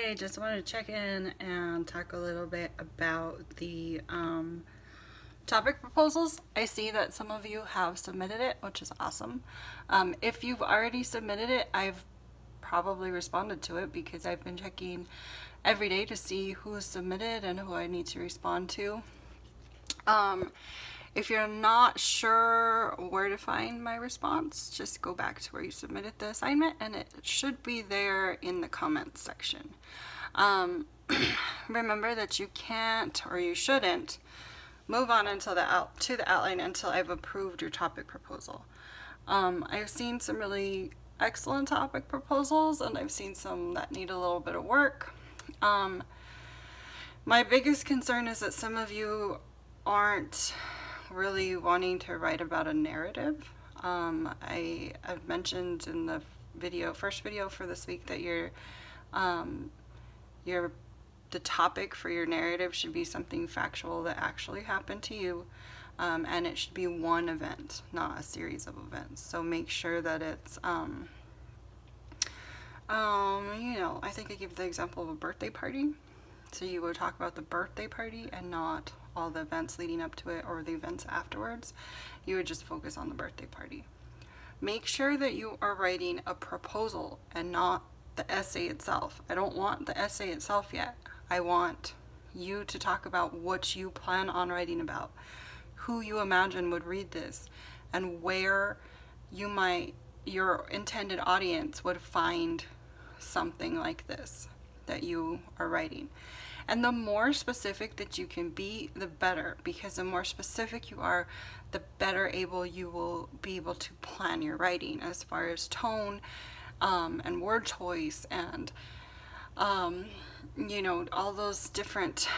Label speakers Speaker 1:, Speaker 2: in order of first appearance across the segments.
Speaker 1: Hey, just wanted to check in and talk a little bit about the topic proposals. I see that some of you have submitted it, which is awesome. If you've already submitted it, I've probably responded to it because I've been checking every day to see who's submitted and who I need to respond to. If you're not sure where to find my response, just go back to where you submitted the assignment and it should be there in the comments section. Remember that you can't or you shouldn't move on until to the outline until I've approved your topic proposal. I've seen some really excellent topic proposals and I've seen some that need a little bit of work. My biggest concern is that some of you aren't really wanting to write about a narrative. I've mentioned in the first video for this week that the topic for your narrative should be something factual that actually happened to you, and it should be one event, not a series of events. So make sure that it's, I think I gave the example of a birthday party. So you would talk about the birthday party and not all the events leading up to it or the events afterwards. You would just focus on the birthday party. Make sure that you are writing a proposal and not the essay itself. I don't want the essay itself yet. I want you to talk about what you plan on writing about, who you imagine would read this, and where your intended audience would find something like this that you are writing. And the more specific that you can be, the better, because the more specific you are, the better you will be able to plan your writing as far as tone and word choice and all those different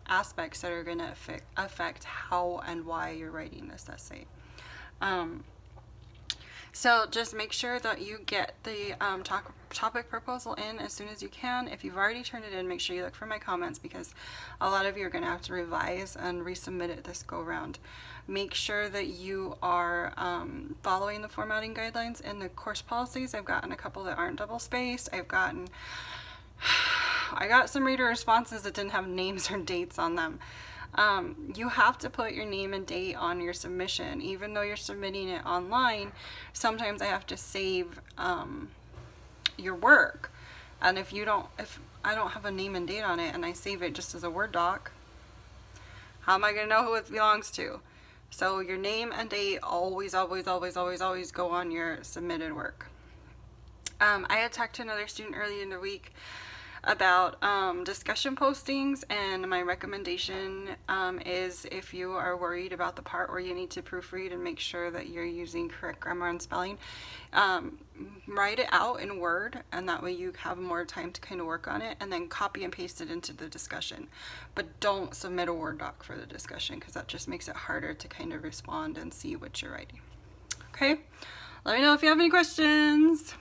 Speaker 1: aspects that are going to affect how and why you're writing this essay. So just make sure that you get the topic proposal in as soon as you can. If you've already turned it in, make sure you look for my comments because a lot of you are going to have to revise and resubmit it this go round. Make sure that you are following the formatting guidelines and the course policies. I've gotten a couple that aren't double spaced. I got some reader responses that didn't have names or dates on them. You have to put your name and date on your submission. Even though you're submitting it online, sometimes I have to save your work. And if I don't have a name and date on it and I save it just as a Word doc, how am I going to know who it belongs to? So your name and date always, always, always, always, always go on your submitted work. I had talked to another student early in the week about discussion postings, and my recommendation is if you are worried about the part where you need to proofread and make sure that you're using correct grammar and spelling, write it out in Word, and that way you have more time to kind of work on it, and then copy and paste it into the discussion. But don't submit a Word doc for the discussion because that just makes it harder to kind of respond and see what you're writing. Okay? Let me know if you have any questions.